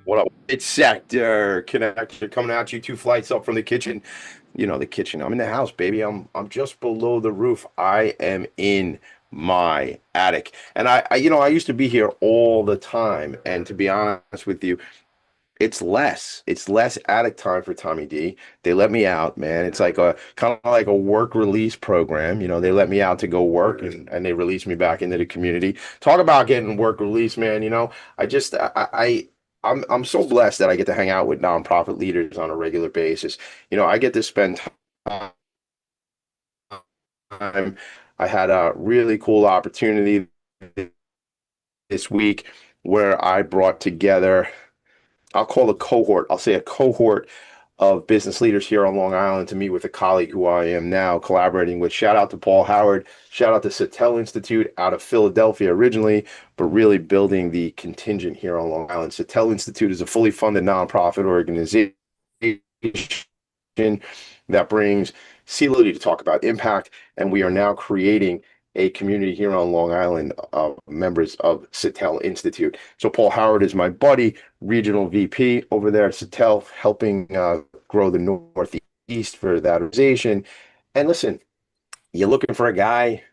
What up? It's sector connector coming at you 2 flights up from the kitchen. You know, the kitchen. I'm in the house, baby. I'm just below the roof. I am in my attic. And I used to be here all the time. And to be honest with you, it's less. It's less attic time for Tommy D. They let me out, man. It's like a kind of like a work release program. They let me out to go work and they release me back into the community. Talk about getting work release, man. I just I'm so blessed that I get to hang out with nonprofit leaders on a regular basis. I get to spend time. I had a really cool opportunity this week where I brought together, I'll call a cohort, I'll say a cohort of business leaders here on Long Island to meet with a colleague who I am now collaborating with. Shout out to Paul Howard, shout out to Sattel Institute out of Philadelphia originally, but really building the contingent here on Long Island. Sattel Institute is a fully funded nonprofit organization that brings C-Lily to talk about impact, and we are now creating a community here on Long Island of members of Sattel Institute. So Paul Howard is my buddy, regional VP over there at Sattel, helping grow the Northeast for that organization. And listen, you're looking for a guy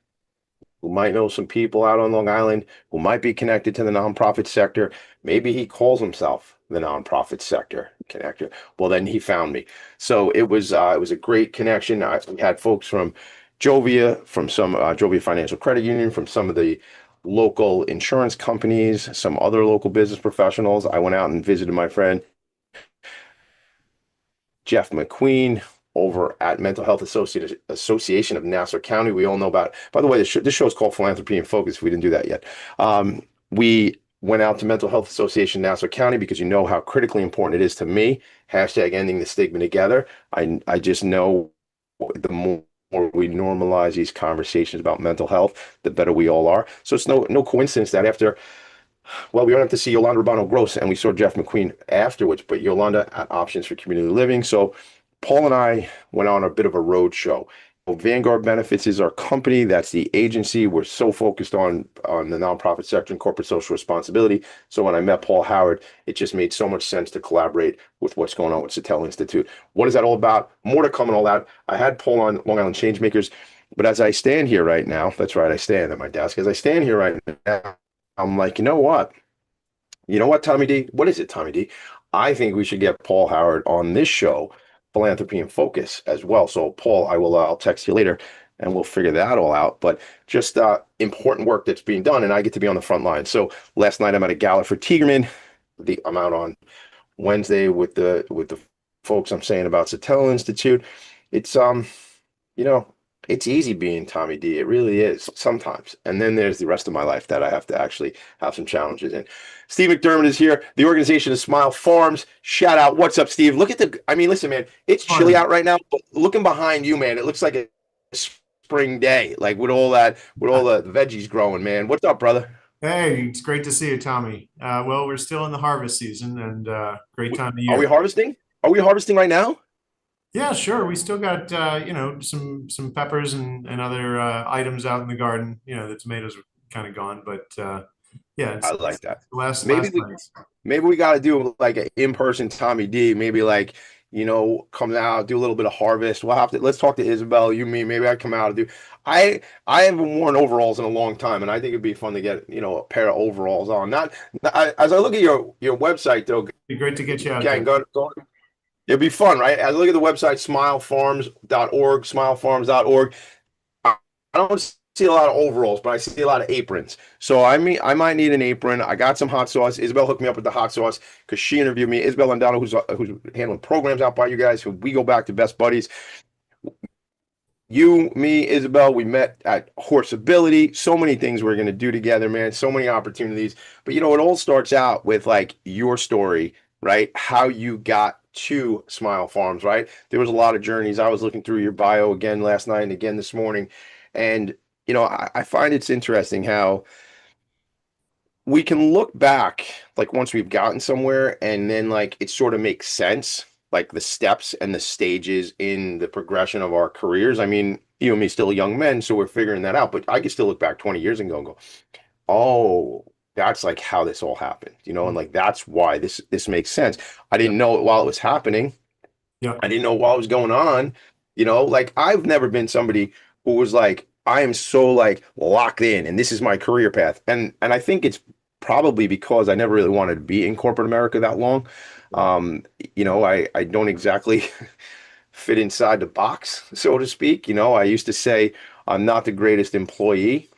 who might know some people out on Long Island, who might be connected to the nonprofit sector. Maybe he calls himself the nonprofit sector connector. Well, then he found me. So it was a great connection. We had folks from Jovia, from some Jovia Financial Credit Union, from some of the local insurance companies, some other local business professionals. I went out and visited my friend Jeff McQueen over at Mental Health Association of Nassau County. We all know about, by the way, this show is called Philanthropy and Focus. We didn't do that yet. We went out to Mental Health Association Nassau County because you know how critically important it is to me. Hashtag ending the stigma together. I just know the more we normalize these conversations about mental health, the better we all are. So it's no coincidence that after, well, we don't have to see Yolanda Urbano Gross, and we saw Jeff McQueen afterwards, but Yolanda at Options for Community Living. So Paul and I went on a bit of a road show. Vanguard Benefits is our company. That's the agency. We're so focused on the nonprofit sector and corporate social responsibility. So when I met Paul Howard, it just made so much sense to collaborate with what's going on with Sattel Institute. What is that all about? More to come and all that. I had Paul on Long Island Changemakers, but as I stand here right now, that's right, I stand at my desk. As I stand here right now, I'm like, you know what? You know what, Tommy D? What is it, Tommy D? I think we should get Paul Howard on this show, Philanthropy and Focus, as well. So, Paul, I'll text you later and we'll figure that all out. But just important work that's being done, and I get to be on the front line. So last night I'm at a gala for Tigerman. I'm out on Wednesday with the folks I'm saying about Satell Institute. It's you know, it's easy being Tommy D. It really is sometimes. And then there's the rest of my life that I have to actually have some challenges in. Steve McDermott is here. The organization is Smile Farms. Shout out. What's up, Steve? Look at I mean, listen, man, it's chilly Fun. out right now, but looking behind you, man, it looks like a spring day, like with all that, with all the veggies growing, man. What's up, brother? Hey, it's great to see you, Tommy. Well, we're still in the harvest season and great time of Are we year. harvesting? Are we harvesting right now? Yeah, sure. We still got some peppers and other items out in the garden. The tomatoes are kind of gone, but yeah, I it's like that. Maybe last we night. maybe we got to do like an in-person Tommy D. Maybe like come out, do a little bit of harvest. We'll have to let's talk to Isabel. You, me. Maybe I come out and do. I haven't worn overalls in a long time, and I think it'd be fun to get a pair of overalls on. As I look at your website though, Be great to get you out gang, there. go. It'd be fun, right? As I look at the website, smilefarms.org. I don't see a lot of overalls, but I see a lot of aprons. So I might need an apron. I got some hot sauce. Isabel hooked me up with the hot sauce because she interviewed me. Isabel Landano, who's handling programs out by you guys, who we go back to best buddies. You, me, Isabel, we met at Horseability. So many things we're gonna do together, man. So many opportunities. But it all starts out with like your story, right? How you got to Smile Farms, right? There was a lot of journeys. I was looking through your bio again last night and again this morning. And I find it's interesting how we can look back like once we've gotten somewhere and then like it sort of makes sense, like the steps and the stages in the progression of our careers. I mean, you and me still young men, so we're figuring that out, but I can still look back 20 years ago and go, oh, that's like how this all happened, and like that's why this makes sense. I didn't know it while it was happening. Yeah. I didn't know what was going on. Like I've never been somebody who was like, I am so like locked in and this is my career path. And I think it's probably because I never really wanted to be in corporate America that long. Yeah. I don't exactly fit inside the box, so to speak. I used to say I'm not the greatest employee,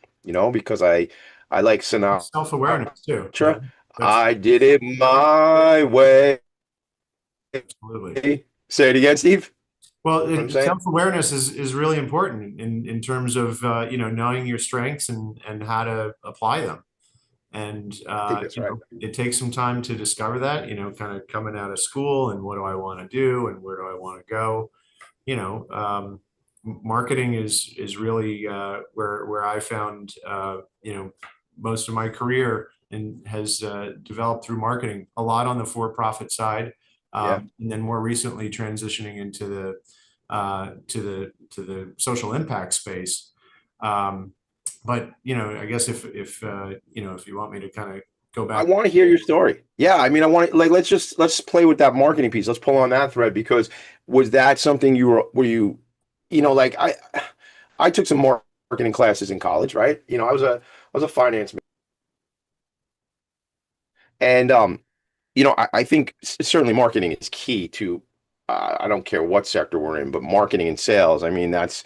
because I like Sinatra. Self-awareness too. Yeah. That's I did it my way. absolutely. Say it again, Steve. Well, What I'm saying? self-awareness is really important in terms of knowing your strengths and how to apply them. And I think that's right. it takes some time to discover that, kind of coming out of school and what do I want to do and where do I want to go. you know, Marketing is really where I found most of my career and has developed through marketing a lot on the for-profit side, Yeah. and then more recently transitioning into the to the social impact space. But I guess if you want me to kind of go I back. want to hear your story. Yeah, I mean, I want to like let's play with that marketing piece. Let's pull on that thread because was that something were you, like I took some marketing classes in college, right? I was a finance major, and I think certainly marketing is key to I don't care what sector we're in, but marketing and sales. I mean, that's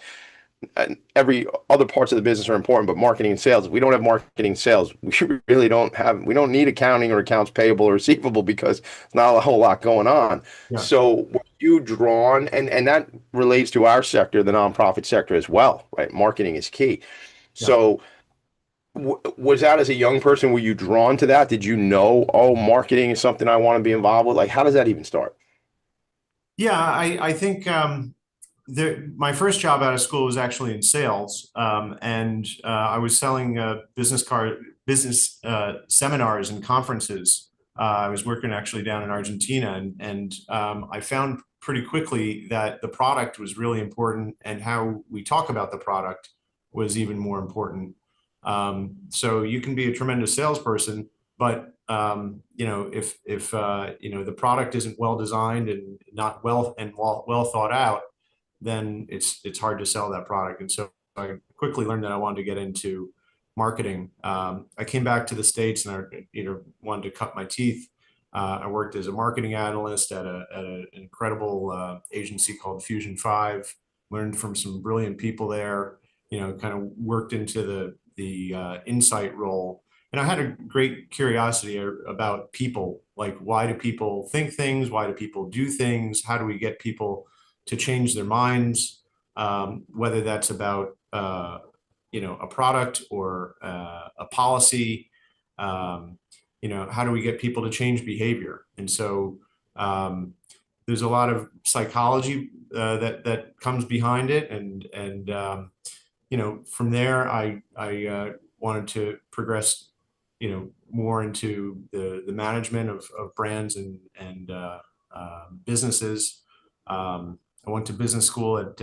and every other parts of the business are important, but marketing and sales, if we don't have marketing and sales, we don't need accounting or accounts payable or receivable because there's not a whole lot going on. Yeah, So were you drawn, and that relates to our sector, the nonprofit sector as well, right? Marketing is key. yeah. So was that as a young person, were you drawn to that? Did you know, oh, marketing is something I want to be involved with? Like, how does that even start? Yeah, I think my first job out of school was actually in sales, and I was selling business seminars and conferences. I was working actually down in Argentina, and I found pretty quickly that the product was really important, and how we talk about the product was even more important. So you can be a tremendous salesperson, but if the product isn't well designed and not well thought out, then it's hard to sell that product. And so I quickly learned that I wanted to get into marketing. I came back to the States and I wanted to cut my teeth. I worked as a marketing analyst at an incredible agency called Fusion 5. Learned from some brilliant people there. Kind of worked into the insight role. And I had a great curiosity about people, like why do people think things? Why do people do things? How do we get people to change their minds? Whether that's about a product or a policy. How do we get people to change behavior? And so there's a lot of psychology that comes behind it, and from there I wanted to progress more into the management of brands and businesses. I went to business school at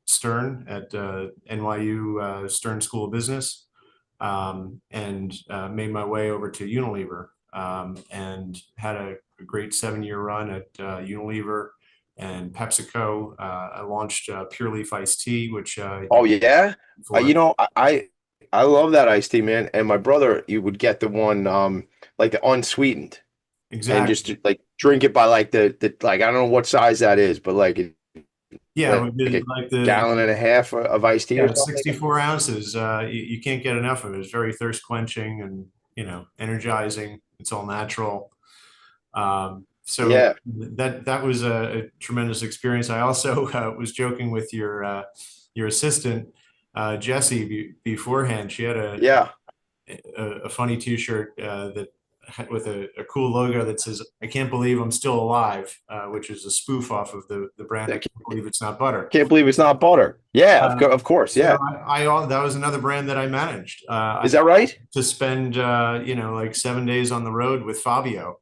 Stern at NYU Stern School of Business, and made my way over to Unilever, and had a great 7-year run at Unilever and PepsiCo. I launched Pure Leaf Iced Tea, which Oh yeah. for. I love that iced tea, man. And my brother, you would get the one like the unsweetened and just Exactly. like drink it by like the like I don't know what size that is, but Yeah, like we did a like gallon and a half of iced tea or something like that. 64 ounces. You can't get enough of it. It's very thirst quenching and energizing. It's all natural. So Yeah. that was a tremendous experience. I also was joking with your assistant, Jessie, beforehand. She had Yeah. a funny T-shirt with a cool logo that says "I can't believe I'm still alive," which is a spoof off of the brand "I I can't believe it's not butter." can't believe it's not butter. Yeah, Uh, of course. so Yeah. that was another brand that I managed. I Is that right? to spend like 7 days on the road with Fabio,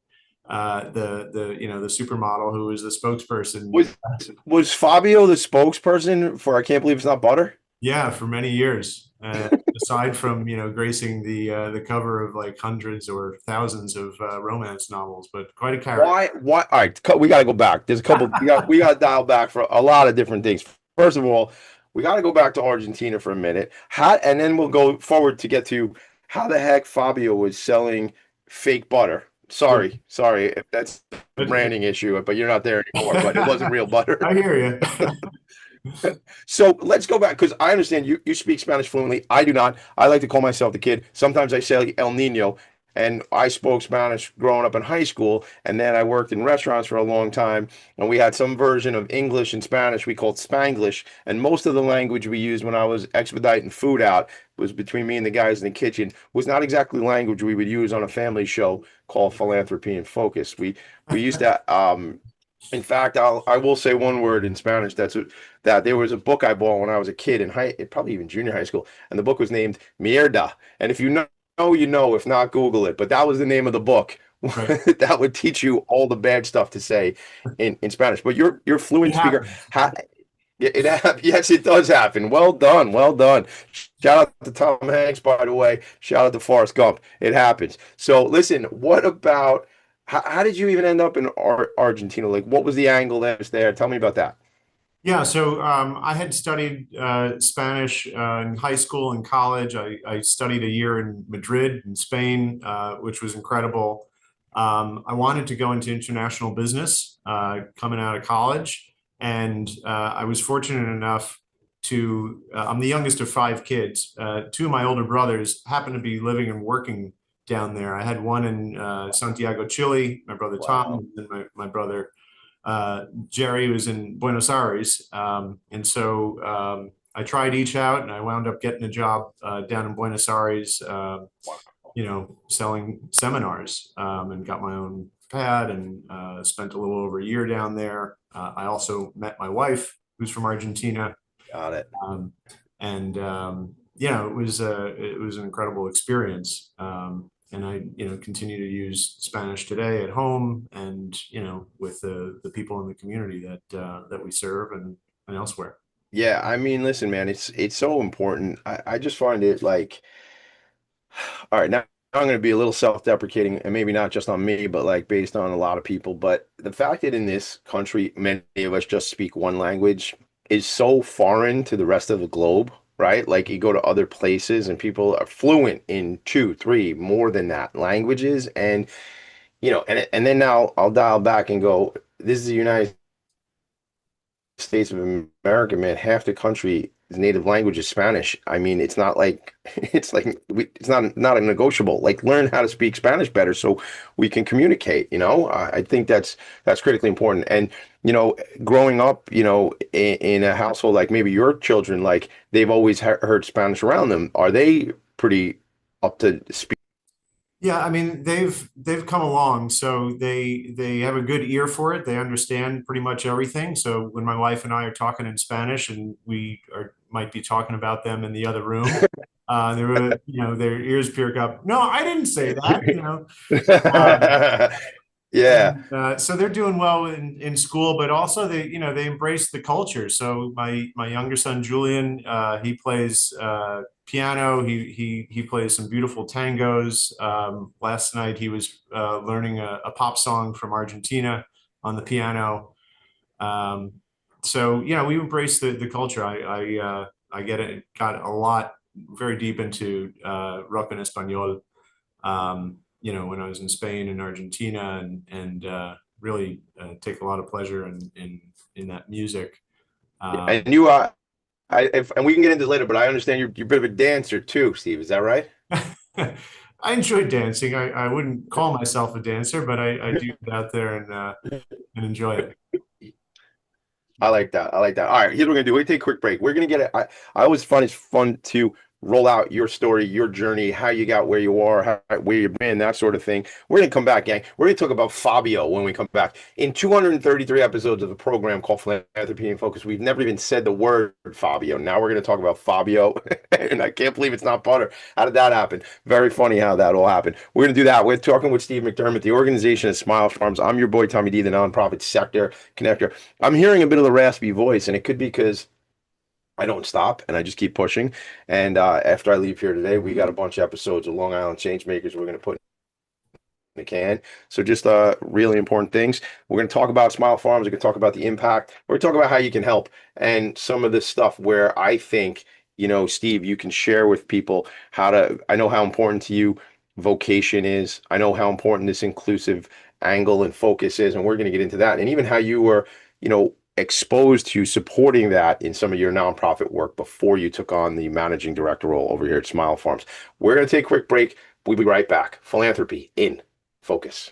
the supermodel who was the spokesperson. Was was Fabio the spokesperson for I can't believe it's not butter? Yeah, for many years. aside from, gracing the cover of like hundreds or thousands of romance novels, but quite a character. Why? All right, we got to go back. There's a couple. We got to dial back for a lot of different things. First of all, we got to go back to Argentina for a minute. How, and then we'll go forward to get to how the heck Fabio was selling fake butter. Sorry if that's a But- branding issue, but you're not there anymore. But it wasn't real butter. I hear you. So let's go back because I understand you speak Spanish fluently. I do not. I like to call myself the kid. Sometimes I say El Nino, and I spoke Spanish growing up in high school, and then I worked in restaurants for a long time, and we had some version of English and Spanish we called Spanglish, and most of the language we used when I was expediting food out was between me and the guys in the kitchen was not exactly language we would use on a family show called Philanthropy and Focus. We used to in fact, I will say one word in Spanish. That there was a book I bought when I was a kid in probably even junior high school, and the book was named Mierda. And if you know, you know. If not, Google it. But that was the name of the book Right. that would teach you all the bad stuff to say in Spanish. But you're It fluent speaker. happens. Yes, it does happen. Well done, well done. Shout out to Tom Hanks, by the way. Shout out to Forrest Gump. It happens. So listen, what about how did you even end up in Argentina? Like, what was the angle that was there? Tell me about that. Yeah, so I had studied Spanish in high school and college. I studied a year in Madrid in Spain, which was incredible. I wanted to go into international business coming out of college, and I was fortunate enough I'm the youngest of five kids. Two of my older brothers happened to be living and working down there. I had one in Santiago, Chile, my brother Wow. Tom, and my brother Jerry was in Buenos Aires. And so I tried each out and I wound up getting a job down in Buenos Aires, selling seminars and got my own pad and spent a little over a year down there. I also met my wife, who's from Argentina. Got it. Um, and it was an incredible experience. And I, continue to use Spanish today at home and, with the people in the community that we serve and elsewhere. Yeah, I mean, listen, man, it's so important. I just find it like, all right, now I'm going to be a little self-deprecating, and maybe not just on me, but like based on a lot of people. But the fact that in this country, many of us just speak one language is so foreign to the rest of the globe, right? Like you go to other places and people are fluent in two, three, more than that languages, and and then now I'll dial back and go, this is the United States of America, man. Half the country's native language is Spanish. I mean, it's not like it's not a negotiable. Like, learn how to speak Spanish better so we can communicate. I think that's critically important. And growing up, in a household like maybe your children, like they've always heard Spanish around them. Are they pretty up to speed? Yeah, I mean they've come along, so they have a good ear for it. They understand pretty much everything. So when my wife and I are talking in Spanish, and we are might be talking about them in the other room, they were their ears perk up. No, I didn't say that. Um, Yeah. and so they're doing well in school, but also they embrace the culture. So my younger son Julian, he plays piano. He plays some beautiful tangos. Last night he was learning a pop song from Argentina on the piano. Um, so we embrace the culture. I get it. Got a lot very deep into rock en español. When I was in Spain and Argentina, and really take a lot of pleasure in that music. Um, And and we can get into this later, but I understand you're a bit of a dancer too, Steve. Is that right? I enjoy dancing. I wouldn't call myself a dancer, but I do get out there and enjoy it. I like that. I like that. All right, here's what we're gonna do. We take a quick break. We're gonna get it. I always find it's fun to roll out your story, your journey, how you got where you are, where you've been, that sort of thing. We're gonna come back, gang. We're gonna talk about Fabio when we come back. In 233 episodes of a program called Philanthropy and Focus, we've never even said the word Fabio. Now we're gonna talk about Fabio, and I can't believe it's not butter. How did that happen? Very funny how that all happened. We're gonna do that. We're talking with Steve McDermott. The organization is Smile Farms. I'm your boy Tommy D, the nonprofit sector connector. I'm hearing a bit of the raspy voice, and it could be because I don't stop and I just keep pushing. And after I leave here today, we got a bunch of episodes of Long Island Changemakers we're going to put in the can. So just really important things. We're going to talk about Smile Farms. We're going to talk about the impact. We're going to talk about how you can help and some of this stuff where I think, Steve, you can share with people how to, I know how important to you vocation is. I know how important this inclusive angle and focus is, and we're going to get into that. And even how you were, exposed to supporting that in some of your nonprofit work before you took on the managing director role over here at Smile Farms. We're going to take a quick break. We'll be right back. Philanthropy in Focus.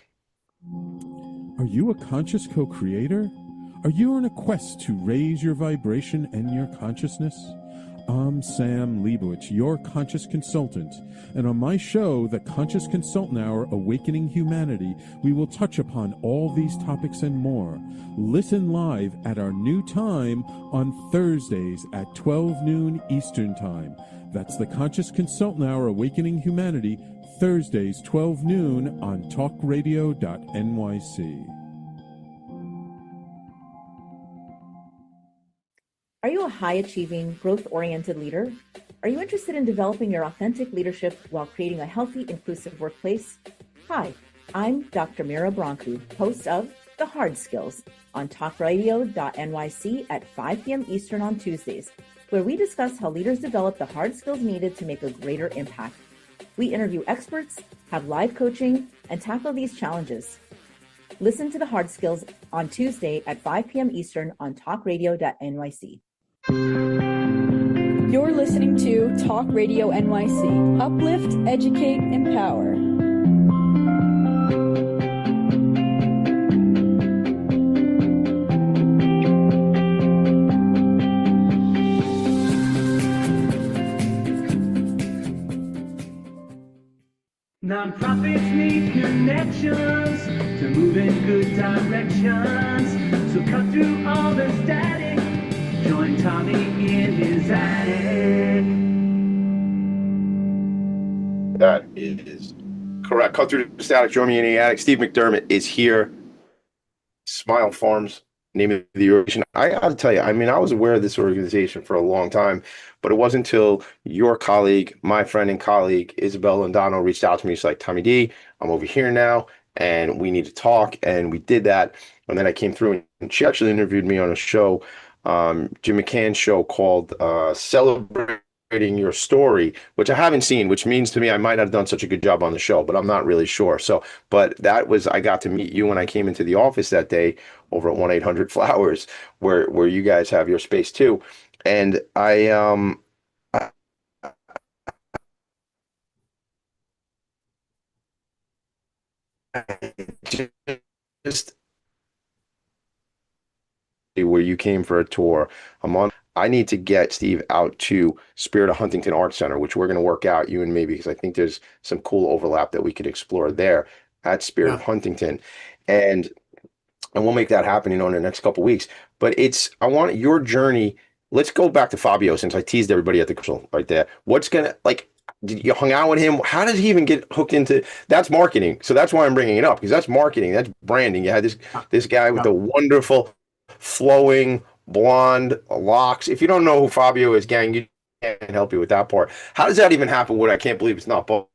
Are you a conscious co-creator? Are you on a quest to raise your vibration and your consciousness? I'm Sam Leibowitz, your conscious consultant, and on my show, The Conscious Consultant Hour, Awakening Humanity, we will touch upon all these topics and more. Listen live at our new time on Thursdays at 12 noon Eastern Time. That's The Conscious Consultant Hour, Awakening Humanity, Thursdays, 12 noon on talkradio.nyc. Are you a high-achieving, growth-oriented leader? Are you interested in developing your authentic leadership while creating a healthy, inclusive workplace? Hi, I'm Dr. Mira Brancu, host of The Hard Skills on talkradio.nyc at 5 p.m. Eastern on Tuesdays, where we discuss how leaders develop the hard skills needed to make a greater impact. We interview experts, have live coaching, and tackle these challenges. Listen to The Hard Skills on Tuesday at 5 p.m. Eastern on talkradio.nyc. You're listening to Talk Radio NYC. Uplift, educate, empower. Nonprofits need connections to move in good directions. So cut through all the static. Join Tommy in his attic. That is correct. Cut through the static. Join me in the attic. Steve McDermott is here. Smile Farms, name of the organization. I got to tell you, I mean, I was aware of this organization for a long time, but it wasn't until your colleague, my friend and colleague, Isabel Londano, reached out to me. She's like, Tommy D, I'm over here now, and we need to talk. And we did that. And then I came through, and she actually interviewed me on a show, Jim McCann's show called Celebrating Your Story, which I haven't seen, which means to me I might not have done such a good job on the show, but I'm not really sure. So, but that was, I got to meet you when I came into the office that day over at 1-800-Flowers, where you guys have your space too. And just where you came for a tour. I need to get Steve out to Spirit of Huntington Art Center, which we're going to work out, you and me, because I think there's some cool overlap that we could explore there at Spirit of Huntington. And we'll make that happen, in the next couple of weeks. But I want your journey. Let's go back to Fabio, since I teased everybody at the commercial right there. Did you hung out with him? How did he even get hooked into that's marketing? So that's why I'm bringing it up, because that's marketing, that's branding. You had this guy with the wonderful flowing blonde locks. If you don't know who Fabio is, gang, you can't help you with that part. How does that even happen? What I can't believe it's not both.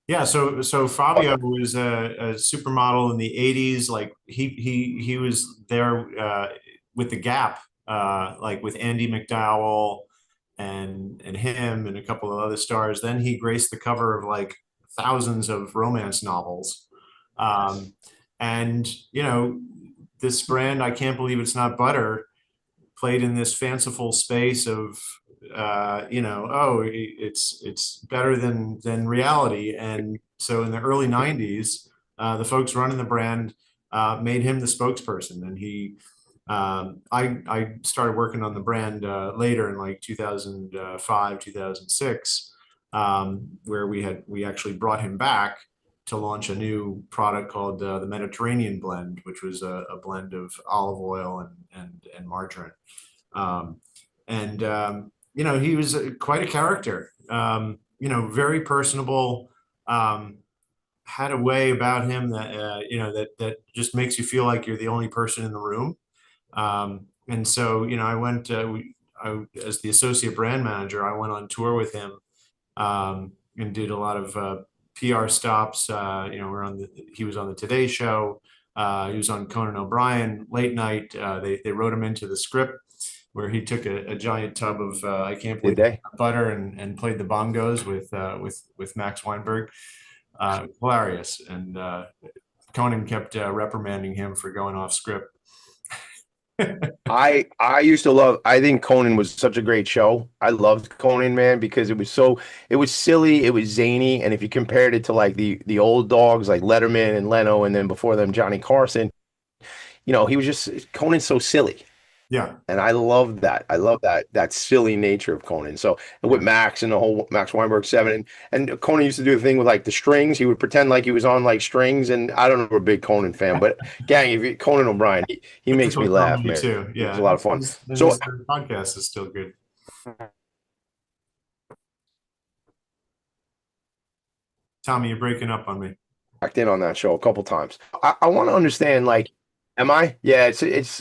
Yeah, so Fabio was a supermodel in the 80s. Like he was there with the Gap, like with Andy McDowell and him and a couple of other stars. Then he graced the cover of like thousands of romance novels. And this brand, I can't believe it's not butter, played in this fanciful space of it's better than reality. And so in the early 90s, the folks running the brand made him the spokesperson. And I started working on the brand later in like 2005, 2006, where we actually brought him back to launch a new product called the Mediterranean blend, which was a blend of olive oil and margarine. He was quite a character, very personable, had a way about him that, that just makes you feel like you're the only person in the room. And so, as the associate brand manager, I went on tour with him, and did a lot of PR stops. He was on the Today Show. He was on Conan O'Brien late night. They wrote him into the script where he took a giant tub of I can't Did believe they? butter and played the bongos with Max Weinberg. Hilarious. And Conan kept reprimanding him for going off script. I used to I think Conan was such a great show. I loved Conan, man, because it was silly, it was zany, and if you compared it to like the old dogs like Letterman and Leno, and then before them Johnny Carson, he was just Conan's so silly. Yeah. And I love that. I love that silly nature of Conan. So and with Max and the whole Max Weinberg 7, and Conan used to do the thing with like the strings. He would pretend like he was on like strings. And I don't know, if I'm a big Conan fan, but gang, if you, Conan O'Brien, he makes me laugh, man. Too. Yeah, It's a lot of fun. And So his podcast is still good. Tommy, you're breaking up on me. backed in on that show a couple times. I want to understand, like, am I? Yeah,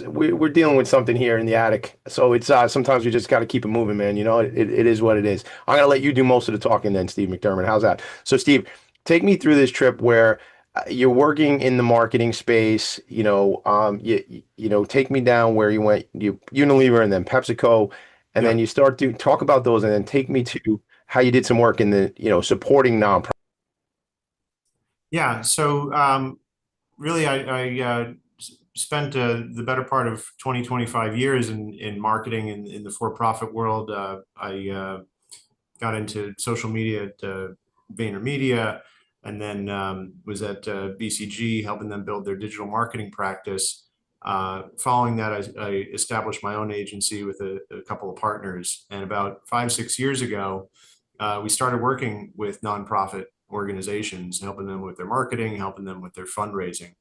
we're dealing with something here in the attic. So it's sometimes we just got to keep it moving, man. It is what it is. I'm gonna let you do most of the talking then, Steve McDermott. How's that? So Steve, take me through this trip where you're working in the marketing space. Take me down where you went, Unilever and then PepsiCo, and Yeah. then you start to talk about those, and then take me to how you did some work in the, supporting nonprofit. Yeah. So really, I spent the better part of 25 years in marketing in the for-profit world. I got into social media at VaynerMedia, and then was at BCG helping them build their digital marketing practice. Following that, I established my own agency with a couple of partners. And about 5-6 years ago, we started working with nonprofit organizations, helping them with their marketing, helping them with their fundraising.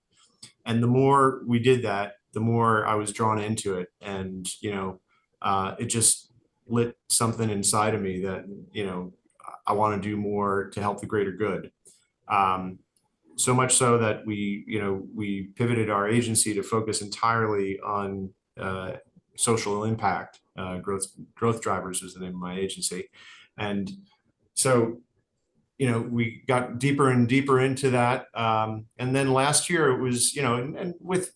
And the more we did that, the more I was drawn into it. And, it just lit something inside of me that, I want to do more to help the greater good. So much so that we pivoted our agency to focus entirely on social impact. Growth Drivers was the name of my agency. And so, we got deeper and deeper into that. And then last year it was, and with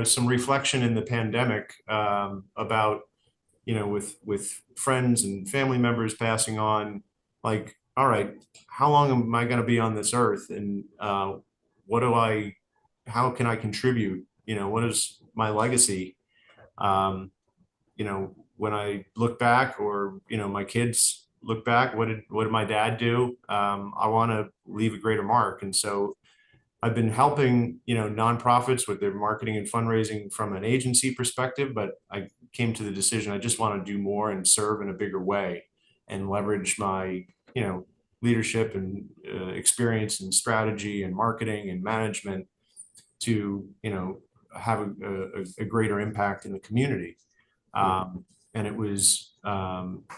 some reflection in the pandemic about, with friends and family members passing on, like, all right, how long am I going to be on this earth? And how can I contribute? What is my legacy? When I look back, or, my kids look back, what did my dad do? I want to leave a greater mark. And so I've been helping, nonprofits with their marketing and fundraising from an agency perspective, but I came to the decision I just want to do more and serve in a bigger way and leverage my, leadership and experience and strategy and marketing and management to, have a greater impact in the community. And it was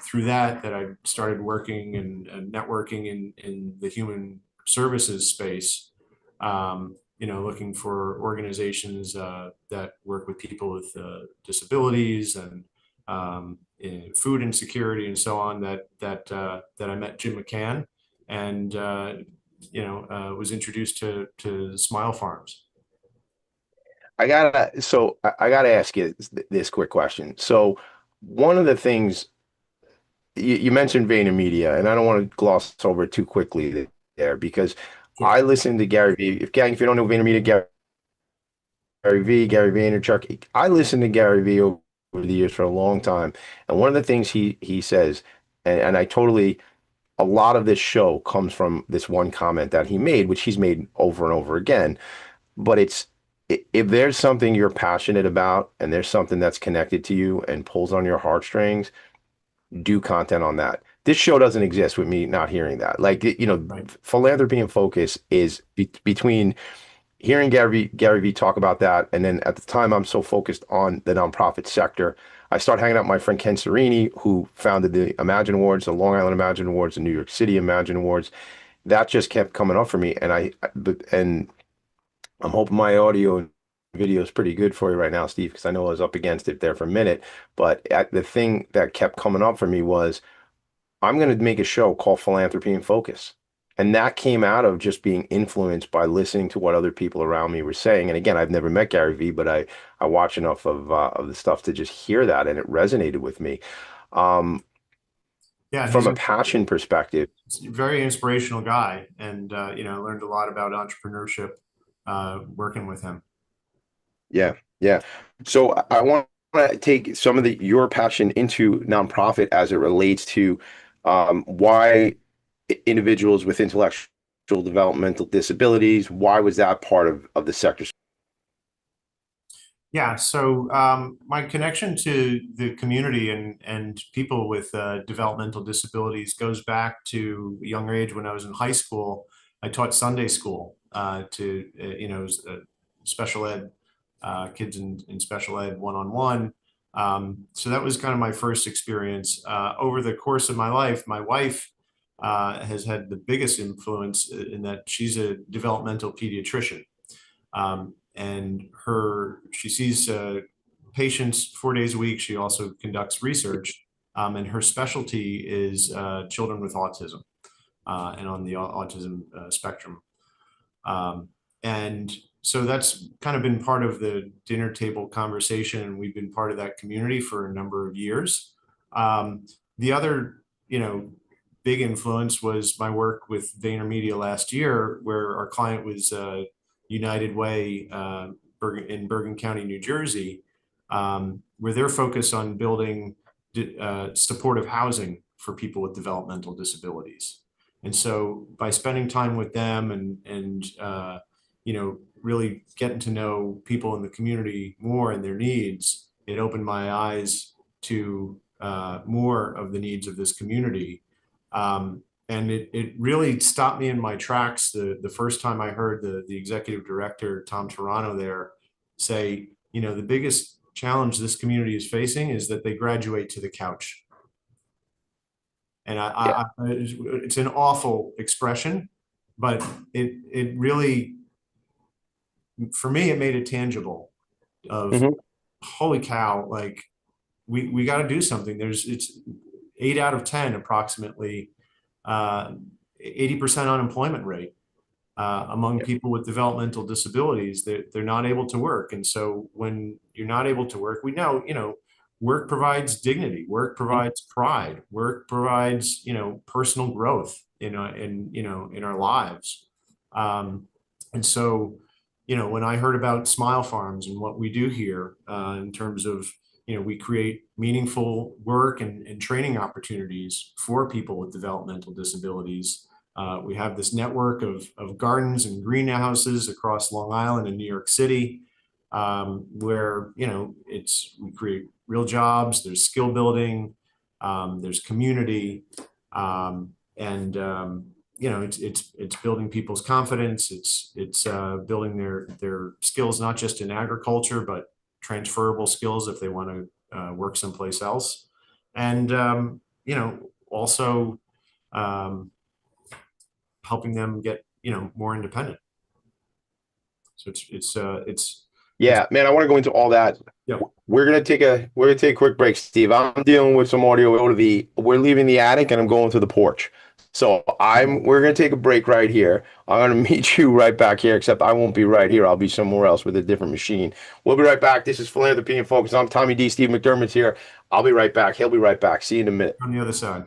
through that I started working and networking in the human services space, looking for organizations that work with people with disabilities and in food insecurity and so on, that I met Jim McCann and was introduced to Smile Farms. I gotta ask you this quick question. So one of the things you mentioned VaynerMedia, and I don't want to gloss over it too quickly there, because I listen to Gary Vee. If you don't know VaynerMedia, Gary Vaynerchuk, I listened to Gary Vee over the years for a long time, and one of the things he says, and a lot of this show comes from this one comment that he made, which he's made over and over again, but if there's something you're passionate about and there's something that's connected to you and pulls on your heartstrings, do content on that. This show doesn't exist with me not hearing that. Like, Right. Philanthropy and Focus is between hearing Gary Vee talk about that. And then at the time, I'm so focused on the nonprofit sector. I started hanging out with my friend Ken Serini, who founded the Imagine Awards, the Long Island Imagine Awards, the New York City Imagine Awards. That just kept coming up for me. And I'm hoping my audio video is pretty good for you right now, Steve, because I know I was up against it there for a minute. But the thing that kept coming up for me was I'm going to make a show called Philanthropy and Focus. And that came out of just being influenced by listening to what other people around me were saying. And again, I've never met Gary Vee, but I watch enough of the stuff to just hear that, and it resonated with me. Um, Yeah, from a passion perspective. He's a very inspirational guy, and I learned a lot about entrepreneurship working with him. Yeah, yeah. So I want to take some of your passion into nonprofit as it relates to why individuals with intellectual developmental disabilities, why was that part of the sector? Yeah, so my connection to the community and people with developmental disabilities goes back to a younger age. When I was in high school, I taught Sunday school special ed kids in special ed one-on-one. So that was kind of my first experience. Over the course of my life, my wife has had the biggest influence in that she's a developmental pediatrician. And she sees patients 4 days a week. She also conducts research, and her specialty is children with autism and on the autism spectrum. And so that's kind of been part of the dinner table conversation, and we've been part of that community for a number of years. The other, big influence was my work with VaynerMedia last year, where our client was United Way in Bergen County, New Jersey, where they're focused on building supportive housing for people with developmental disabilities. And so by spending time with them and really getting to know people in the community more and their needs, it opened my eyes to more of the needs of this community. And it really stopped me in my tracks the first time I heard the executive director, Tom Toronto, there say, the biggest challenge this community is facing is that they graduate to the couch. And it's an awful expression, but it really, for me, it made it tangible of holy cow, like we got to do something. It's 8 out of 10 approximately, 80% unemployment rate among people with developmental disabilities. They're not able to work. And so when you're not able to work, we know, work provides dignity, work provides pride, work provides, personal growth in our lives. And so, when I heard about Smile Farms and what we do here in terms of, we create meaningful work and training opportunities for people with developmental disabilities. We have this network of gardens and greenhouses across Long Island and New York City, where, we create real jobs, there's skill building, there's community, and it's building people's confidence. It's building their skills, not just in agriculture, but transferable skills if they want to work someplace else. And, also helping them get, more independent. So it's Yeah, man, I want to go into all that. Yeah. We're gonna take a quick break, Steve. I'm dealing with some audio. We're leaving the attic and I'm going to the porch. So we're gonna take a break right here. I'm gonna meet you right back here, except I won't be right here. I'll be somewhere else with a different machine. We'll be right back. This is Philanthropy and Focus. I'm Tommy D. Steve McDermott's here. I'll be right back. He'll be right back. See you in a minute. On the other side.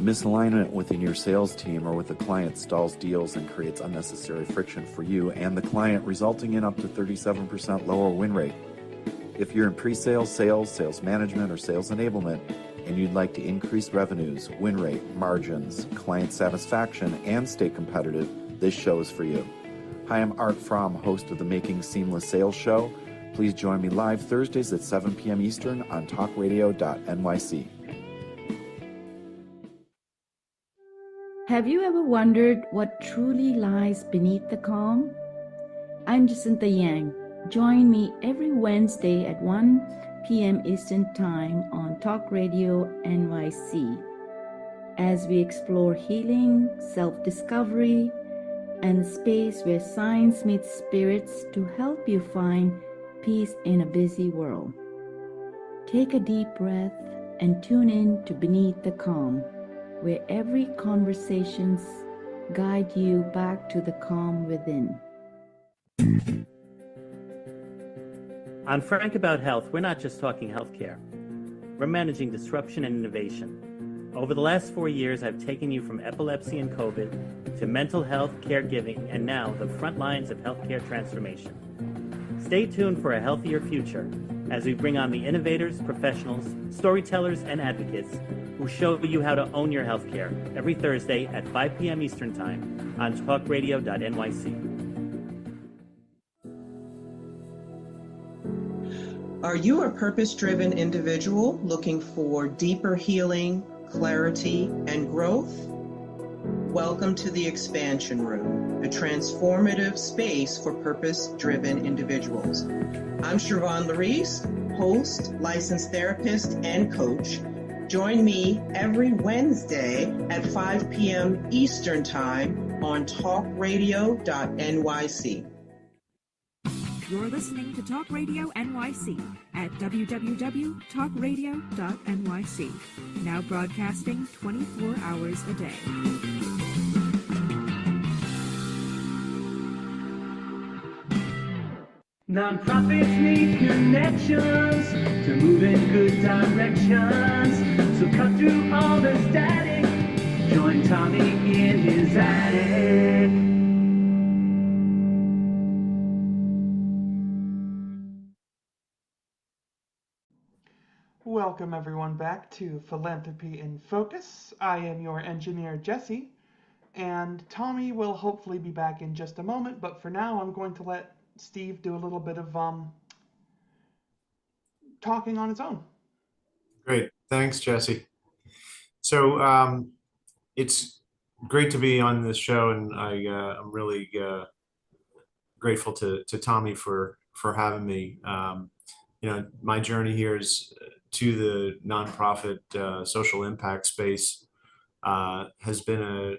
Misalignment within your sales team or with a client stalls deals and creates unnecessary friction for you and the client, resulting in up to 37% lower win rate. If you're in pre-sales, sales management, or sales enablement, and you'd like to increase revenues, win rate, margins, client satisfaction, and stay competitive, this show is for you. Hi, I'm Art Fromm, host of the Making Seamless Sales Show. Please join me live Thursdays at 7 p.m. Eastern on talkradio.nyc. Have you ever wondered what truly lies beneath the calm? I'm Jacinta Yang. Join me every Wednesday at 1 p.m. Eastern Time on Talk Radio NYC as we explore healing, self-discovery, and a space where science meets spirits to help you find peace in a busy world. Take a deep breath and tune in to Beneath the Calm, where every conversations guide you back to the calm within. On Frank About Health, we're not just talking healthcare. We're managing disruption and innovation. Over the last 4 years, I've taken you from epilepsy and COVID to mental health, caregiving, and now the front lines of healthcare transformation. Stay tuned for a healthier future as we bring on the innovators, professionals, storytellers, and advocates who show you how to own your healthcare every Thursday at 5 p.m. Eastern Time on talkradio.nyc. Are you a purpose-driven individual looking for deeper healing, clarity, and growth? Welcome to the Expansion Room, a transformative space for purpose-driven individuals. I'm Siobhan Larice, host, licensed therapist, and coach. Join me every Wednesday at 5 p.m. Eastern Time on talkradio.nyc. You're listening to Talk Radio NYC at www.talkradio.nyc, now broadcasting 24 hours a day. Nonprofits need connections to move in good directions. So cut through all the static. Join Tommy in his attic. Welcome everyone back to Philanthropy in Focus. I am your engineer, Jesse, and Tommy will hopefully be back in just a moment, but for now I'm going to let Steve do a little bit of talking on his own. Great. Thanks, Jesse. So it's great to be on this show, and I'm really grateful to Tommy for having me. My journey here is to the nonprofit social impact space has been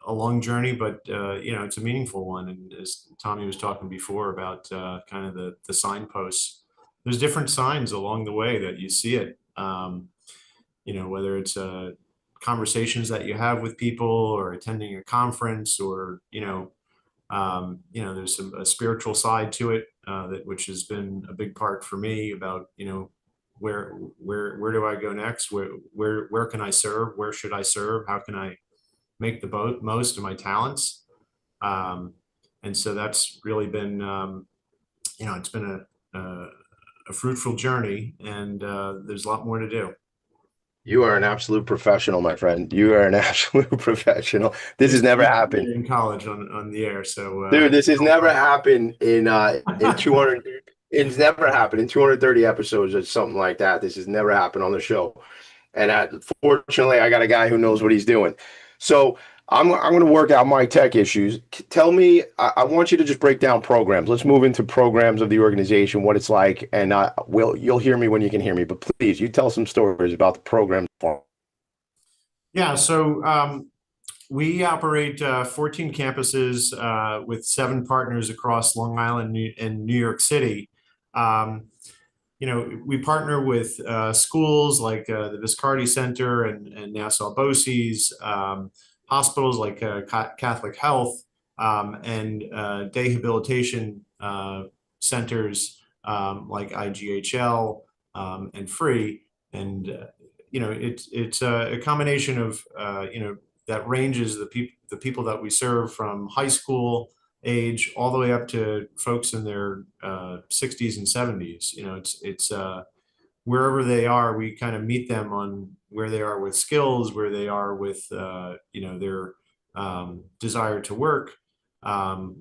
a long journey, but it's a meaningful one. And as Tommy was talking before about kind of the signposts, there's different signs along the way that you see it. Whether it's conversations that you have with people, or attending a conference, or there's a spiritual side to it which has been a big part for me about where do I go next? Where can I serve? Where should I serve? How can I make the most of my talents? And so that's really been, it's been a fruitful journey, and there's a lot more to do. You are an absolute professional, my friend. You are an absolute professional. This has never happened in college on the air. So, dude, this has never happened in 200. It's never happened in 230 episodes or something like that. This has never happened on the show. And fortunately, I got a guy who knows what he's doing. So I'm going to work out my tech issues. Tell me, I want you to just break down programs. Let's move into programs of the organization, what it's like, and you'll hear me when you can hear me. But please, you tell some stories about the program. Yeah, so we operate 14 campuses with 7 partners across Long Island and New York City. We partner with schools like the Viscardi Center and Nassau BOCES, hospitals like Catholic Health, and day habilitation centers like IGHL and Free. And it's a combination of that ranges the people that we serve from high school age all the way up to folks in their 60s and 70s. It's wherever they are, we kind of meet them on where they are with skills, where they are with their desire to work.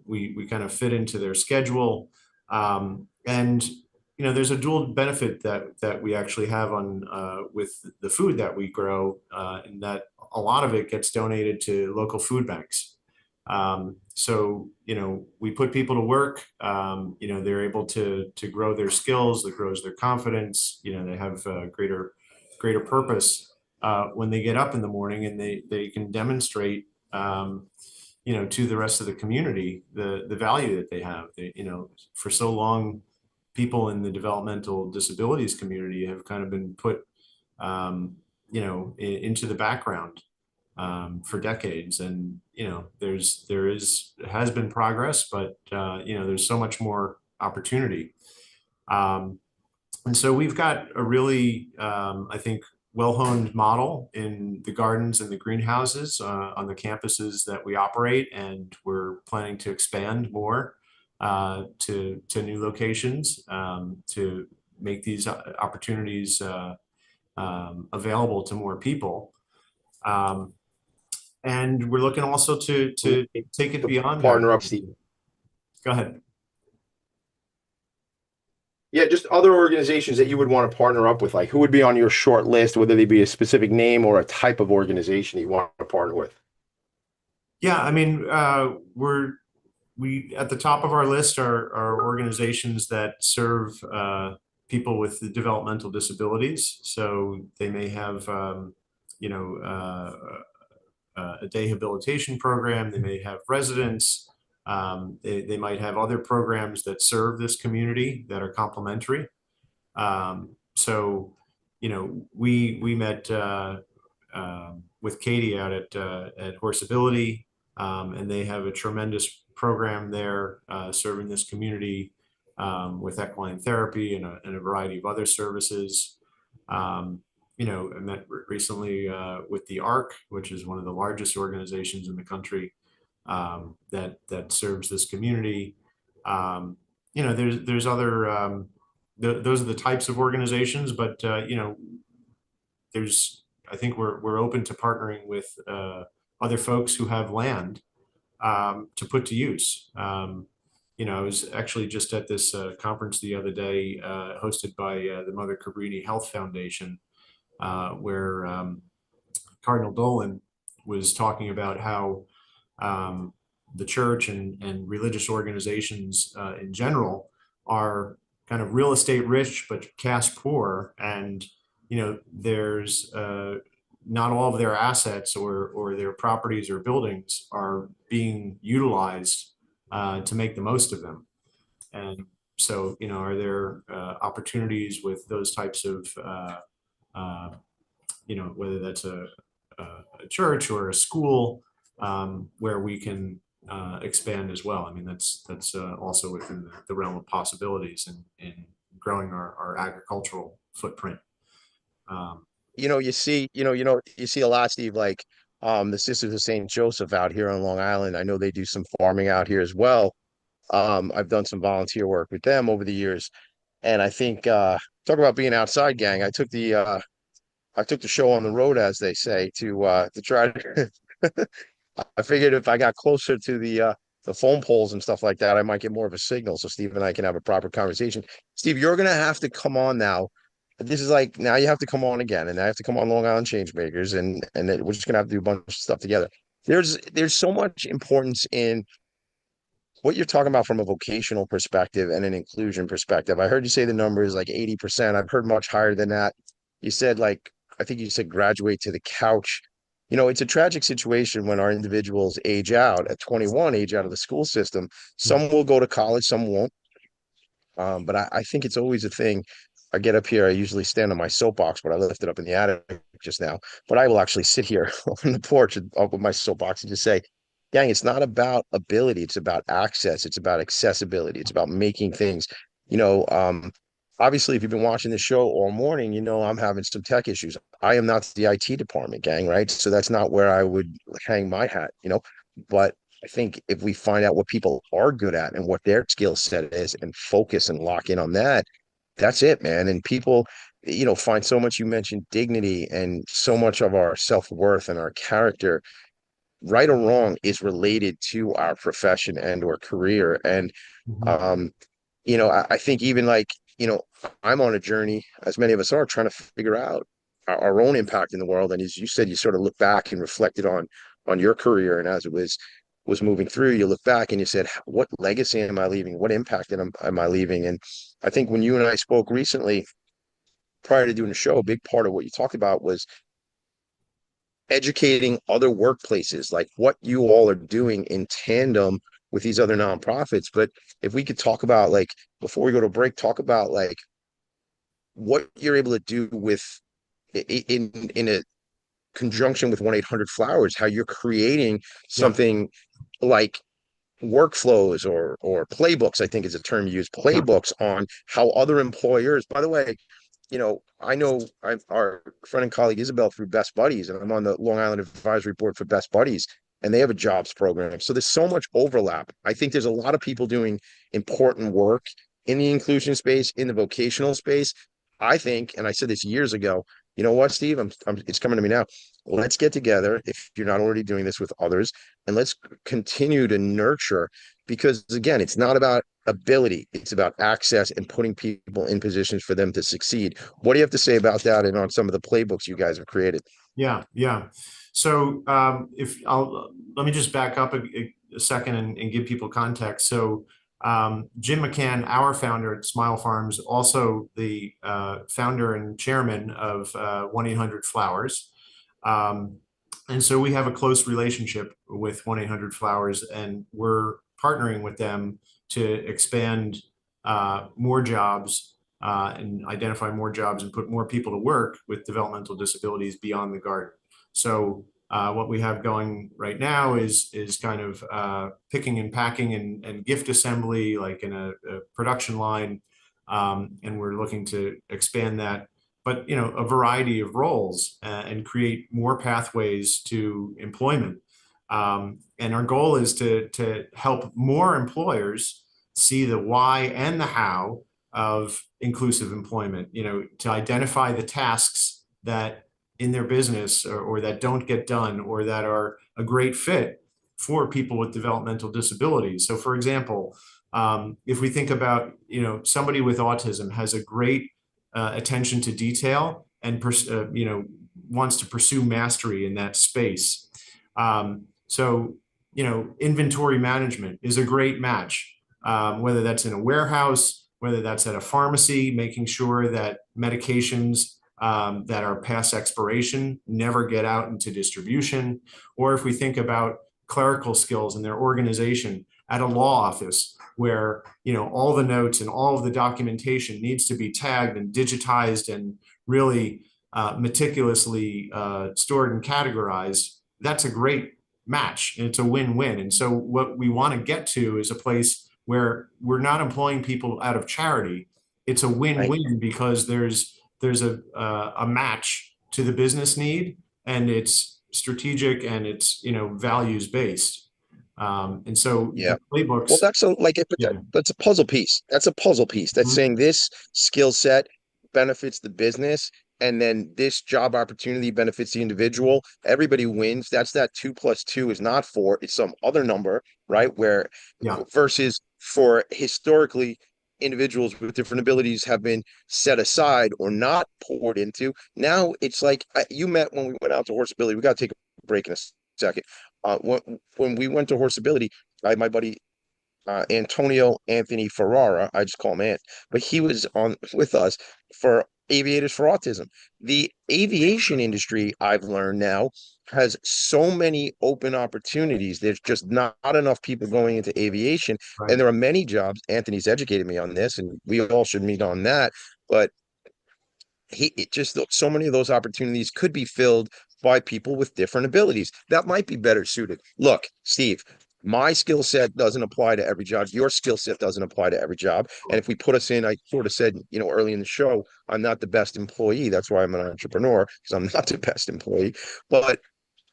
We kind of fit into their schedule, and there's a dual benefit that we actually have on with the food that we grow, in that a lot of it gets donated to local food banks. So we put people to work. They're able to grow their skills. That grows their confidence. They have greater purpose when they get up in the morning, and they can demonstrate to the rest of the community, the value that they have. For so long, people in the developmental disabilities community have kind of been put, into the background for decades. And, has been progress, but, there's so much more opportunity. And so we've got a really, I think, well-honed model in the gardens and the greenhouses on the campuses that we operate, and we're planning to expand more to new locations to make these opportunities available to more people. And we're looking also to take it beyond Partner that. up, Steve. Go ahead. Yeah, just other organizations that you would want to partner up with. Like, who would be on your short list, whether they be a specific name or a type of organization you want to partner with? Yeah, I mean, we at the top of our list are organizations that serve people with developmental disabilities. So they may have, a day habilitation program. They may have residents. They might have other programs that serve this community that are complementary. So, we met with Katie out at Horseability, and they have a tremendous program there serving this community with equine therapy and a variety of other services. I met recently with the ARC, which is one of the largest organizations in the country that serves this community. There's other those are the types of organizations, but I think we're open to partnering with other folks who have land to put to use. I was actually just at this conference the other day hosted by the Mother Cabrini Health Foundation, where Cardinal Dolan was talking about how the church and religious organizations in general are kind of real estate rich but cash poor, and there's not all of their assets or their properties or buildings are being utilized to make the most of them. And so, are there opportunities with those types of whether that's a church or a school where we can expand as well? I mean, that's also within the realm of possibilities in growing our agricultural footprint. You see a lot, Steve, like the Sisters of St. Joseph out here on Long Island. I know they do some farming out here as well. I've done some volunteer work with them over the years. And I think talk about being outside, gang. I took the show on the road, as they say, to try to I figured if I got closer to the phone poles and stuff like that, I might get more of a signal so Steve and I can have a proper conversation. Steve, you're gonna have to come on now. This is like now you have to come on again, and I have to come on Long Island Changemakers, and then we're just gonna have to do a bunch of stuff together. There's so much importance in what you're talking about from a vocational perspective and an inclusion perspective. I heard you say the number is like 80%. I've heard much higher than that. You said I think you said graduate to the couch. It's a tragic situation when our individuals age out at 21, age out of the school system. Some will go to college, some won't. But I think it's always a thing. I get up here, I usually stand on my soapbox, but I left it up in the attic just now. But I will actually sit here on the porch up with my soapbox and just say, dang, it's not about ability, it's about access, it's about accessibility, it's about making things, obviously, if you've been watching the show all morning, I'm having some tech issues. I am not the IT department, gang, right? So that's not where I would hang my hat, But I think if we find out what people are good at and what their skill set is and focus and lock in on that, that's it, man. And people, find so much. You mentioned dignity, and so much of our self-worth and our character, right or wrong, is related to our profession and or career. And I think even I'm on a journey, as many of us are, trying to figure out our own impact in the world. And as you said, you sort of look back and reflected on your career, and as it was moving through, you look back and you said, what legacy am I leaving? What impact am I leaving? And I think when you and I spoke recently, prior to doing the show, a big part of what you talked about was educating other workplaces, like what you all are doing in tandem with these other nonprofits. But if we could talk about, like, before we go to break, talk about like what you're able to do with in a conjunction with 1-800-Flowers, how you're creating Yeah. something like workflows or playbooks, I think is a term you use, playbooks on how other employers, by the way, I know our friend and colleague Isabel through Best Buddies, and I'm on the Long Island Advisory Board for Best Buddies, and they have a jobs program. So there's so much overlap. I think there's a lot of people doing important work in the inclusion space, in the vocational space. I think, and I said this years ago, you know what, Steve? It's coming to me now. Let's get together, if you're not already doing this with others, and let's continue to nurture, because again, it's not about ability, it's about access and putting people in positions for them to succeed. What do you have to say about that and on some of the playbooks you guys have created? Yeah. So if I'll let me just back up a second and give people context. So Jim McCann, our founder at Smile Farms, also the founder and chairman of 1-800-Flowers. And so we have a close relationship with 1-800-Flowers, and we're partnering with them to expand more jobs and identify more jobs and put more people to work with developmental disabilities beyond the garden. So what we have going right now is kind of picking and packing and gift assembly, like in a production line, and we're looking to expand that. But a variety of roles and create more pathways to employment. And our goal is to help more employers see the why and the how of inclusive employment. To identify the tasks that in their business or that don't get done or that are a great fit for people with developmental disabilities. So, for example, if we think about somebody with autism has a great attention to detail and wants to pursue mastery in that space. So inventory management is a great match, whether that's in a warehouse, whether that's at a pharmacy, making sure that medications that are past expiration never get out into distribution. Or if we think about clerical skills in their organization at a law office, where all the notes and all of the documentation needs to be tagged and digitized and really meticulously stored and categorized, that's a great match, and it's a win-win. And so what we want to get to is a place where we're not employing people out of charity. It's a win-win because there's a match to the business need, and it's strategic, and it's values based. And so playbooks. Well, that's a puzzle piece. That's a puzzle piece. That's saying this skill set benefits the business, and then this job opportunity benefits the individual. Everybody wins. That's that 2 + 2 is not 4. It's some other number, right? Versus for historically, individuals with different abilities have been set aside or not poured into. Now it's like you met when we went out to Horseability. We got to take a break in a second. When we went to Horseability, I had my buddy Antonio Anthony Ferrara, I just call him Ant, but he was on with us for Aviators for Autism. The aviation industry, I've learned now, has so many open opportunities. There's just not enough people going into aviation, and there are many jobs. Anthony's educated me on this, and we all should meet on that. But so many of those opportunities could be filled by people with different abilities that might be better suited. Look, Steve, my skill set doesn't apply to every job. Your skill set doesn't apply to every job. And if we put us in, I sort of said, early in the show, I'm not the best employee. That's why I'm an entrepreneur, because I'm not the best employee. But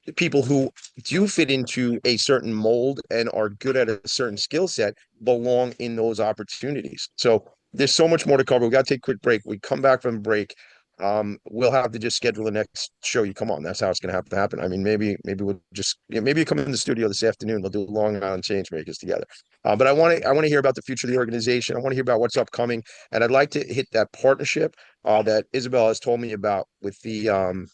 the people who do fit into a certain mold and are good at a certain skill set belong in those opportunities. So there's so much more to cover. We got to take a quick break. We come back from break. We'll have to just schedule the next show you come on. That's how it's going to have to happen. I mean, maybe we'll just, maybe you come in the studio this afternoon. We'll do Long Island Change Makers together. But I want to hear about the future of the organization. I want to hear about what's upcoming, and I'd like to hit that partnership that Isabel has told me about with the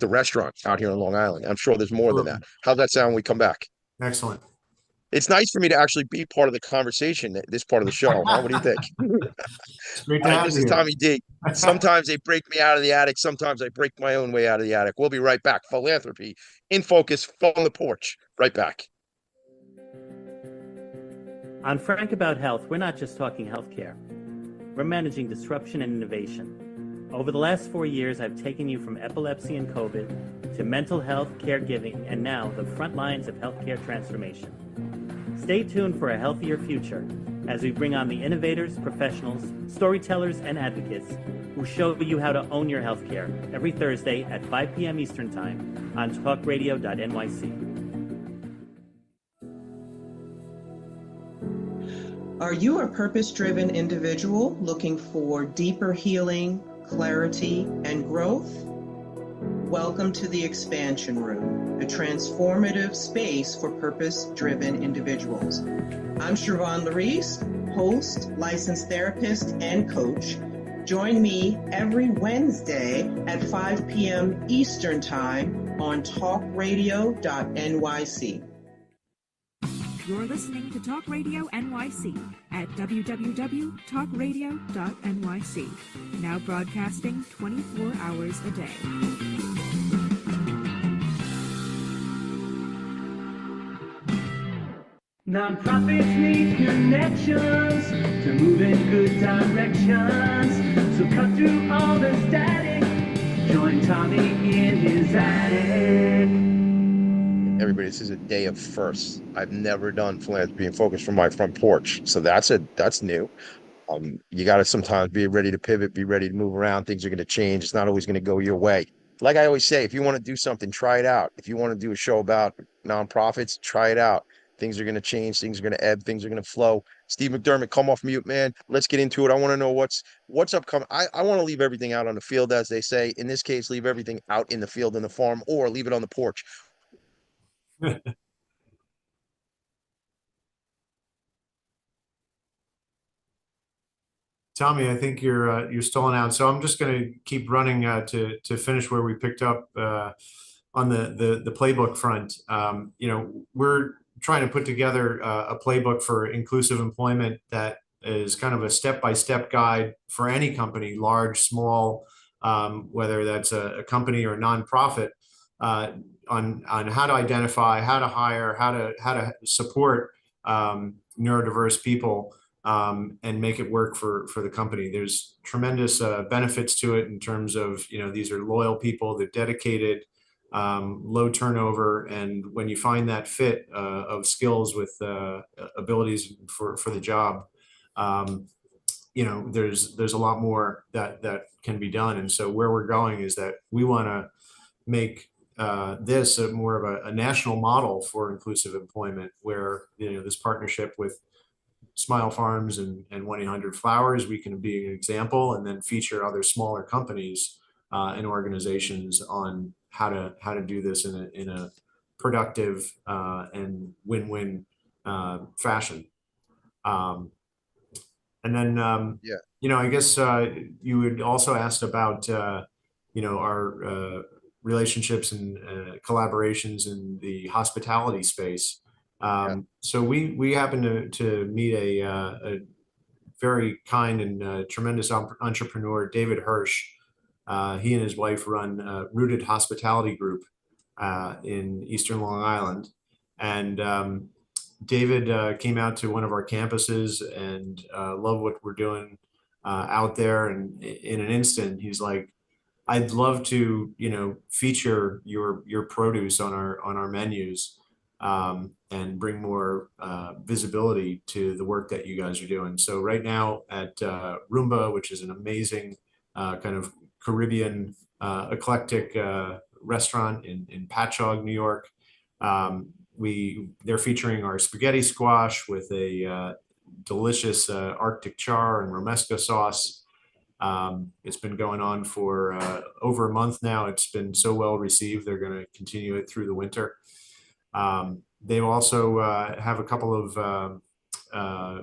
restaurant out here on Long Island. I'm sure there's more than that. How's that sound when we come back? Excellent. It's nice for me to actually be part of the conversation, this part of the show, huh? What do you think? It's great All to right, have this you is here. Tommy D. Sometimes they break me out of the attic. Sometimes I break my own way out of the attic. We'll be right back. Philanthropy in Focus from the porch. Right back. On Frank About Health, we're not just talking healthcare. We're managing disruption and innovation. Over the last 4 years, I've taken you from epilepsy and COVID to mental health, caregiving, and now the front lines of healthcare transformation. Stay tuned for a healthier future as we bring on the innovators, professionals, storytellers, and advocates who show you how to own your healthcare every Thursday at 5 p.m. Eastern Time on talkradio.nyc. Are you a purpose-driven individual looking for deeper healing, clarity, and growth? Welcome to the Expansion Room, a transformative space for purpose-driven individuals. I'm Siobhan Larice, host, licensed therapist, and coach. Join me every Wednesday at 5 p.m. Eastern Time on talkradio.nyc. You're listening to Talk Radio NYC at www.talkradio.nyc. Now broadcasting 24 hours a day. Nonprofits need connections to move in good directions. So cut through all the static. Join Tommy in his attic. Everybody, this is a day of firsts. I've never done Philanthropy in Focus from my front porch, so that's new. You got to sometimes be ready to pivot, be ready to move around. Things are going to change. It's not always going to go your way. Like I always say, if you want to do something, try it out. If you want to do a show about nonprofits, try it out. Things are going to change. Things are going to ebb. Things are going to flow. Steve McDermott, come off mute, man. Let's get into it. I want to know what's upcoming. I want to leave everything out on the field, as they say. In this case, leave everything out in the field, in the farm, or leave it on the porch. Tommy, I think you're stalling out, so I'm just going to keep running to finish where we picked up on the playbook front. We're trying to put together a playbook for inclusive employment that is kind of a step-by-step guide for any company, large, small, whether that's a company or a nonprofit, on how to identify, how to hire, how to support neurodiverse people. And make it work for the company. There's tremendous benefits to it in terms of, these are loyal people, they're dedicated, low turnover. And when you find that fit of skills with abilities for the job, there's a lot more that can be done. And so where we're going is that we want to make this more of a national model for inclusive employment, where, this partnership with Smile Farms and 1-800-Flowers, we can be an example, and then feature other smaller companies and organizations on how to do this in a productive and win-win fashion. And then, I guess you had also asked about, our relationships and collaborations in the hospitality space. So we happen to meet a very kind and tremendous entrepreneur, David Hirsch. He and his wife run Rooted Hospitality Group in Eastern Long Island. And David came out to one of our campuses and loved what we're doing out there. And in an instant, he's like, I'd love to, feature your produce on our menus. And bring more visibility to the work that you guys are doing. So right now at Roomba, which is an amazing kind of Caribbean eclectic restaurant in Patchogue, New York, they're featuring our spaghetti squash with a delicious Arctic char and romesco sauce. It's been going on for over a month now. It's been so well received. They're going to continue it through the winter. They also have a couple of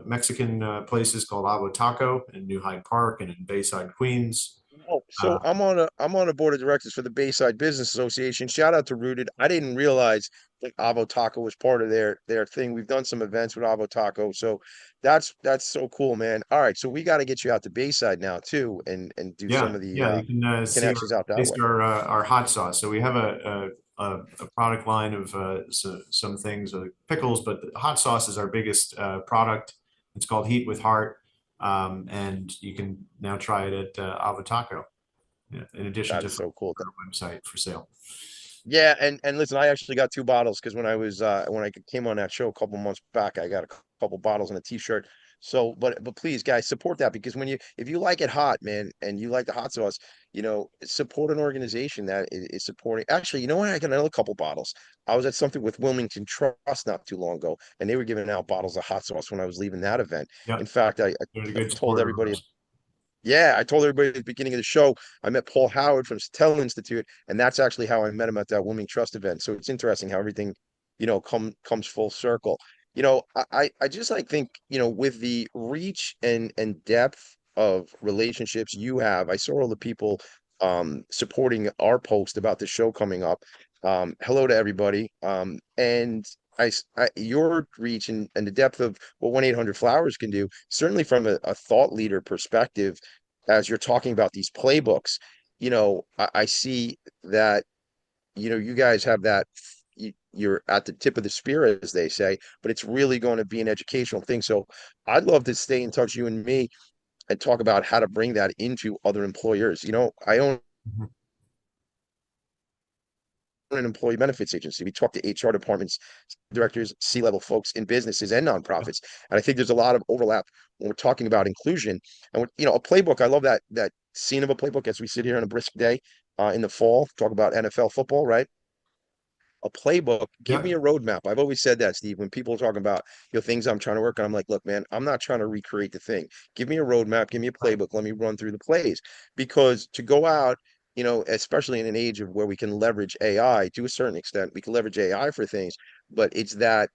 Mexican places called Avo Taco in New Hyde Park and in Bayside, Queens. Oh, so I'm on a board of directors for the Bayside Business Association. Shout out to Rooted. I didn't realize that Avo Taco was part of their thing. We've done some events with Avo Taco, so that's so cool, man. All right, so we got to get you out to Bayside now too, and do some Yeah, of the yeah, you can see connections out that taste way. our hot sauce. So we have a product line of some things, pickles, but the hot sauce is our biggest product. It's called Heat with Heart, and you can now try it at Avataco, in addition to That's so cool. our website for sale. Yeah, and listen, I actually got two bottles because when I came on that show a couple months back, I got a couple bottles and a t-shirt. So, but please, guys, support that because if you like it hot, man, and you like the hot sauce, support an organization that is supporting. Actually, you know what? I got another couple bottles. I was at something with Wilmington Trust not too long ago, and they were giving out bottles of hot sauce when I was leaving that event. Yeah, In fact, they're a I good told supporter of everybody. ours. Yeah, I told everybody at the beginning of the show, I met Paul Howard from Tell Institute, and that's actually how I met him at that Women Trust event. So it's interesting how everything, comes full circle. I just like think, with the reach and depth of relationships you have, I saw all the people supporting our post about the show coming up. Hello to everybody. And your reach and the depth of what 1-800-Flowers can do, certainly from a thought leader perspective, as you're talking about these playbooks, I see that, you guys have that, you're at the tip of the spear, as they say, but it's really going to be an educational thing. So I'd love to stay in touch, you and me, and talk about how to bring that into other employers. I own Mhm. an employee benefits agency. We talk to HR departments, directors, C-level folks in businesses and nonprofits. And I think there's a lot of overlap when we're talking about inclusion. And a playbook, I love that scene of a playbook as we sit here on a brisk day in the fall, talk about NFL football, right? A playbook, give me Yeah, a roadmap. I've always said that, Steve, when people are talking about things I'm trying to work on, I'm like, look, man, I'm not trying to recreate the thing. Give me a roadmap, give me a playbook, let me run through the plays. Because to go out, especially in an age of where we can leverage AI to a certain extent, we can leverage AI for things, but it's that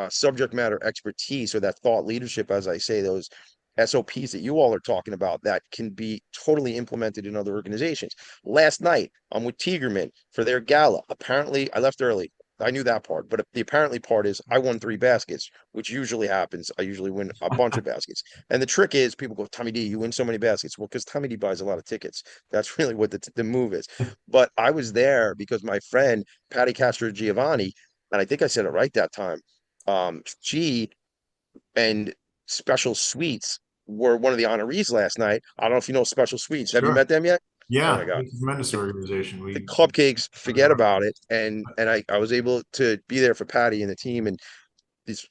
subject matter expertise or that thought leadership, as I say, those SOPs that you all are talking about that can be totally implemented in other organizations. Last night, I'm with Tigerman for their gala. Apparently, I left early. I knew that part, but the apparently part is I won 3 baskets, which usually happens. I usually win a bunch of baskets. And the trick is people go, Tommy D, you win so many baskets. Well, because Tommy D buys a lot of tickets. That's really what the move is. But I was there because my friend, Patty Castro Giovanni, and I think I said it right that time, she and Special Sweets were one of the honorees last night. I don't know if you know Special Sweets. Have you sure. met them yet? Oh my Yeah, God. it's a tremendous The, organization. the We cupcakes, forget about it. And I was able to be there for Patty and the team. And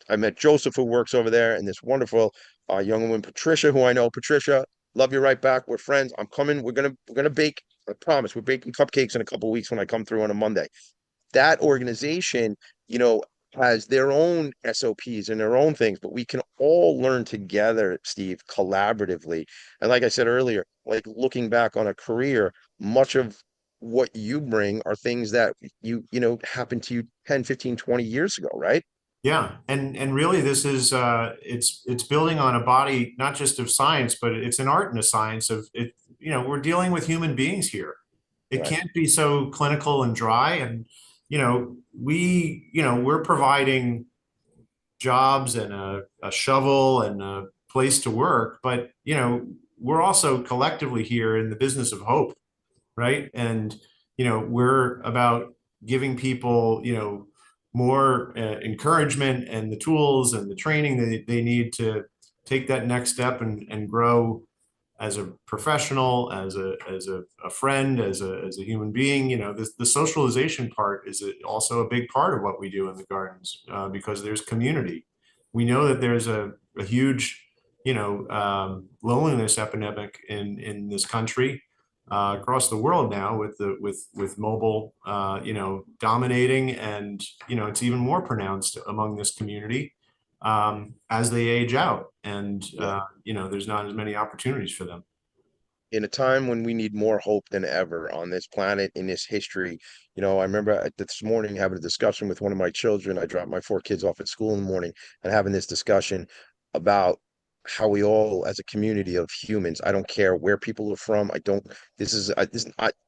I met Joseph, who works over there, and this wonderful young woman, Patricia, who I know. Patricia, love you right back. We're friends. I'm coming. We're gonna bake. I promise. We're baking cupcakes in a couple of weeks when I come through on a Monday. That organization, you know, has their own SOPs and their own things, but we can all learn together, Steve, collaboratively. And like I said earlier, like looking back on a career, much of what you bring are things that happened to you 10, 15, 20 years ago, right? Yeah, and really this is it's building on a body not just of science, but it's an art and a science of it. We're dealing with human beings here. It Right. can't be so clinical and dry. And we're providing jobs and a shovel and a place to work, but we're also collectively here in the business of hope, right? And we're about giving people more encouragement and the tools and the training that they need to take that next step and grow as a professional, as a friend, as a human being. The socialization part is also a big part of what we do in the gardens, because there's community. We know that there's a huge loneliness epidemic in this country, across the world now, with mobile dominating, and it's even more pronounced among this community as they age out, and Yeah. there's not as many opportunities for them. In a time when we need more hope than ever on this planet in this history. I remember this morning having a discussion with one of my children. I dropped my 4 kids off at school in the morning and having this discussion about how we all, as a community of humans, I don't care where people are from. I don't.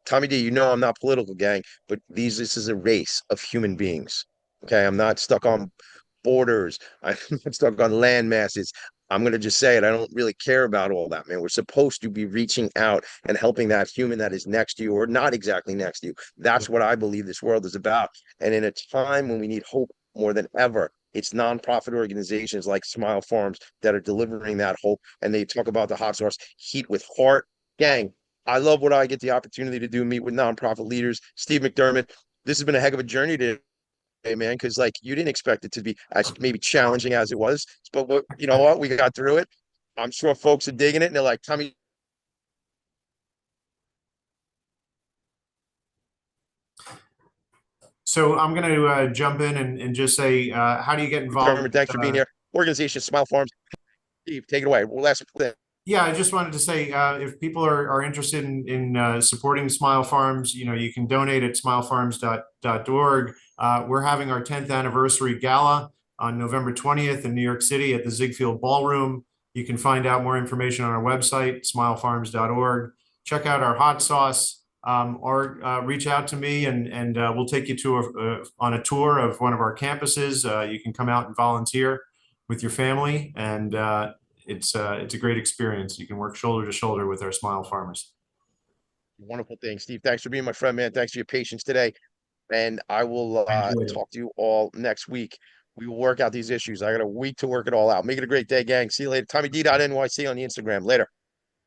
Tommy D. You know I'm not political, gang, but this is a race of human beings. Okay, I'm not stuck on borders. I'm not stuck on land masses. I'm gonna just say it. I don't really care about all that, man. We're supposed to be reaching out and helping that human that is next to you or not exactly next to you. That's what I believe this world is about. And in a time when we need hope more than ever, it's nonprofit organizations like Smile Farms that are delivering that hope. And they talk about the hot sauce, heat with heart. Gang, I love what I get the opportunity to do, meet with nonprofit leaders. Steve McDermott, this has been a heck of a journey today, man, because like you didn't expect it to be as maybe challenging as it was. But you know what? We got through it. I'm sure folks are digging it and they're like, Tommy. So I'm going to jump in and just say, how do you get involved? Thanks for being here. Organization Smile Farms. Steve, take it away. Well, last thing. Yeah, I just wanted to say, if people are interested in supporting Smile Farms, you can donate at smilefarms.org. We're having our 10th anniversary gala on November 20th in New York City at the Ziegfeld Ballroom. You can find out more information on our website, smilefarms.org. Check out our hot sauce, or reach out to me and we'll take you to on a tour of one of our campuses. You can come out and volunteer with your family, and it's a great experience. You can work shoulder to shoulder with our Smile Farmers. Wonderful thing, Steve. Thanks for being my friend, man. Thanks for your patience today. And I will talk to you all next week. We will work out these issues. I got a week to work it all out. Make it a great day, gang. See you later. TommyD.NYC on the Instagram. Later.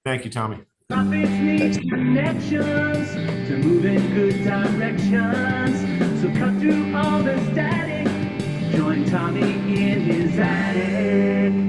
Thank you, Tommy. Profits need connections to move in good directions. So cut through all the static. Join Tommy in his attic.